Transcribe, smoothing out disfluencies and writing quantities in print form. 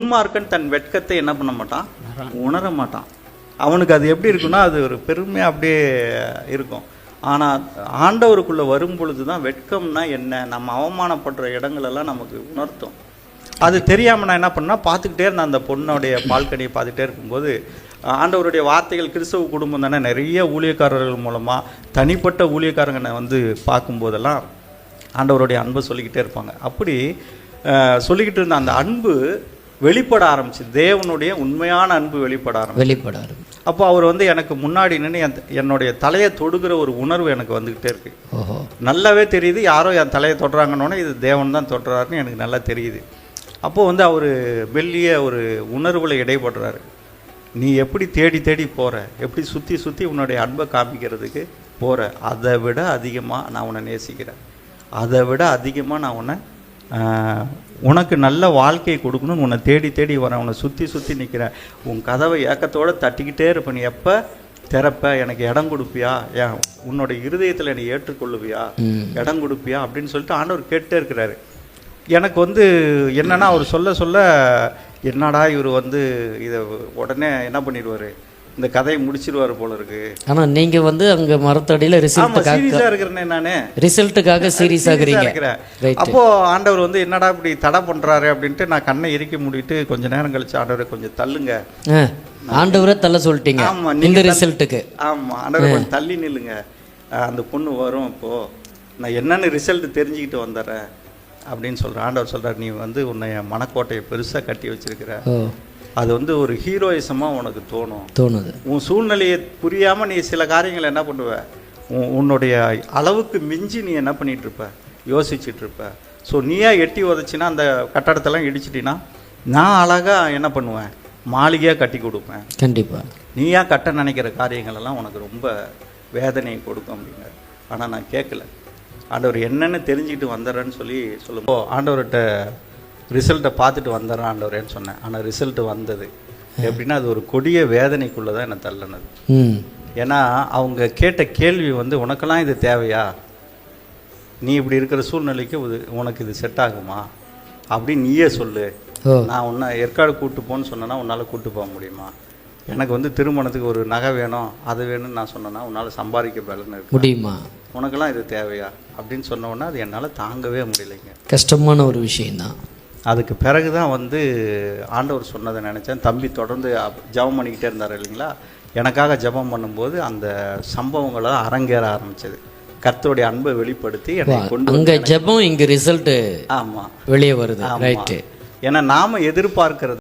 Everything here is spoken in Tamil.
துன்மார்க்கன் தன் வெட்கத்தை என்ன பண்ண மாட்டான், உணர மாட்டான். அவனுக்கு அது எப்படி இருக்குன்னா அது ஒரு பெருமையாக அப்படியே இருக்கும். ஆனால் ஆண்டவருக்குள்ளே வரும் பொழுது தான் வெட்கம்னா என்ன, நம்ம அவமானப்படுற இடங்களெல்லாம் நமக்கு உணர்த்தும். அது தெரியாமல் நான் என்ன பண்ணால் பார்த்துக்கிட்டே இருந்தேன். அந்த பொண்ணோடைய பால்கனியை பார்த்துக்கிட்டே இருக்கும்போது ஆண்டவருடைய வார்த்தைகள், கிறிஸ்தவ குடும்பம் தானே, நிறைய ஊழியக்காரர்கள் மூலமாக தனிப்பட்ட ஊழியக்காரங்களை வந்து பார்க்கும்போதெல்லாம் ஆண்டவருடைய அன்பை சொல்லிக்கிட்டே இருப்பாங்க. அப்படி சொல்லிக்கிட்டு இருந்த அந்த அன்பு வெளிப்பட ஆரம்பிச்சு, தேவனுடைய உண்மையான அன்பு வெளிப்பட ஆரம்பிச்சு. அப்போ அவர் வந்து எனக்கு முன்னாடி நின்று என்னுடைய தலையை தொடுகிற ஒரு உணர்வு எனக்கு வந்துக்கிட்டே இருக்கு. நல்லாவே தெரியுது, யாரோ என் தலையை தொடுறாங்கன்னொன்னே இது தேவன் தான் தொடுறாருன்னு எனக்கு நல்லா தெரியுது. அப்போது வந்து அவர் வெளிய ஒரு உணர்வில் இடைப்படுறாரு. நீ எப்படி தேடி தேடி போகிற, எப்படி சுற்றி சுற்றி உன்னுடைய அன்பை காமிக்கிறதுக்கு போகிற, அதை விட அதிகமாக நான் உன்னை நேசிக்கிறேன், அதை விட அதிகமாக நான் உனக்கு நல்ல வாழ்க்கையை கொடுக்கணும்னு உன்னை தேடி தேடி வரேன், உன்னை சுற்றி சுற்றி நிற்கிறேன், உன் கதவை ஏக்கத்தோடு தட்டிக்கிட்டே இருப்பேன், நீ எப்போ திறப்ப, எனக்கு இடம் கொடுப்பியா, ஏன் உன்னோட இருதயத்தில் என்னை ஏற்றுக்கொள்ளுவியா, இடம் கொடுப்பியா அப்படின்னு சொல்லிட்டு ஆண்டவர் கேட்டே இருக்கிறாரு. எனக்கு வந்து என்னன்னா அவர் சொல்ல சொல்ல என்னடா இவர் வந்து இதை உடனே என்ன பண்ணிடுவார், இந்த கதையை முடிச்சிருவார் போல இருக்கு. ஆனால் நீங்கள் வந்து அங்கே மரத்தடியில் சீரியஸாக இருக்கிறேனே, நான் ரிசல்ட்டுக்காக சீரியஸாக இருக்கிறேன். அப்போ ஆண்டவர் வந்து என்னடா இப்படி தடை பண்ணுறாரு அப்படின்ட்டு நான் கண்ணை இறுக்கி மூடிட்டு கொஞ்ச நேரம் கழிச்சு ஆண்டவரை கொஞ்சம் தள்ளுங்க, ஆண்டவரை தள்ள சொல்லிட்டீங்க. ஆமாம், இந்த ரிசல்ட்டுக்கு ஆமாம் ஆண்டவரை கொஞ்சம் தள்ளி நில்லுங்க, அந்த பொண்ணு வரும், இப்போது நான் என்னென்னு ரிசல்ட் தெரிஞ்சுக்கிட்டு வந்துடுறேன் அப்படின்னு சொல்கிறேன். ஆண்டவர் சொல்கிறார், நீ வந்து உன்னை மனக்கோட்டையை பெருசாக கட்டி வச்சிருக்கிற, அது வந்து ஒரு ஹீரோயிசமாக உனக்கு தோணுது. உன் சூழ்நிலையை புரியாமல் நீ சில காரியங்களை என்ன பண்ணுவ, உன்னுடைய அளவுக்கு மிஞ்சி நீ என்ன பண்ணிகிட்டு இருப்ப, யோசிச்சுட்டு இருப்ப. ஸோ நீயா எட்டி உதச்சின்னா அந்த கட்டடத்தெல்லாம் இடிச்சிட்டின்னா நான் அழகாக என்ன பண்ணுவேன், மாளிகையாக கட்டி கொடுப்பேன். கண்டிப்பாக நீயா கட்ட நினைக்கிற காரியங்களெல்லாம் உனக்கு ரொம்ப வேதனையை கொடுக்கும் அப்படிங்க. ஆனால் நான் கேட்கல, ஆண்டவர் என்னென்னு தெரிஞ்சுக்கிட்டு வந்துடுறேன்னு சொல்லும்போது ஆண்டவர்கிட்ட ரிசல்ட்டை பார்த்துட்டு வந்துடுறேன் ஆண்டவரேன்னு சொன்னேன். ஆனால் ரிசல்ட்டு வந்தது எப்படின்னா அது ஒரு கொடிய வேதனைக்குள்ளே தான் என்னை தள்ளினது. ஏன்னா அவங்க கேட்ட கேள்வி வந்து, உனக்கெல்லாம் இது தேவையா, நீ இப்படி இருக்கிற சூழ்நிலைக்கு உனக்கு இது செட் ஆகுமா அப்படின்னு நீயே சொல்லு, நான் உன்னை ஏற்காடு கூப்பிட்டு போன்னு சொன்னேன்னா உன்னால் கூப்பிட்டு போக முடியுமா, எனக்கு வந்து திருமணத்துக்கு ஒரு நகை வேணும் அது வேணும்னு நான் சொன்னேன்னா உன்னால் சம்பாதிக்க பலன்னு இருக்க முடியுமா, உனக்கெல்லாம் இது தேவையா அப்படின்னு சொன்னோன்னா அது என்னால் தாங்கவே முடியலைங்க. கஷ்டமான ஒரு விஷயந்தான். அதுக்கு பிறகு தான் வந்து ஆண்டவர் சொன்னதை நினச்சேன். தம்பி தொடர்ந்து ஜபம் பண்ணிக்கிட்டே இருந்தார் இல்லைங்களா, எனக்காக ஜபம் பண்ணும்போது அந்த சம்பவங்களை அரங்கேற ஆரம்பிச்சது. கர்த்தருடைய அன்பை வெளிப்படுத்தி என்னை கொண்டு அங்கே ஜபம், இங்கே ரிசல்ட்டு ஆமாம் வெளியே வருது. ரைட்டு. ஏன்னா நாம் எதிர்பார்க்கறது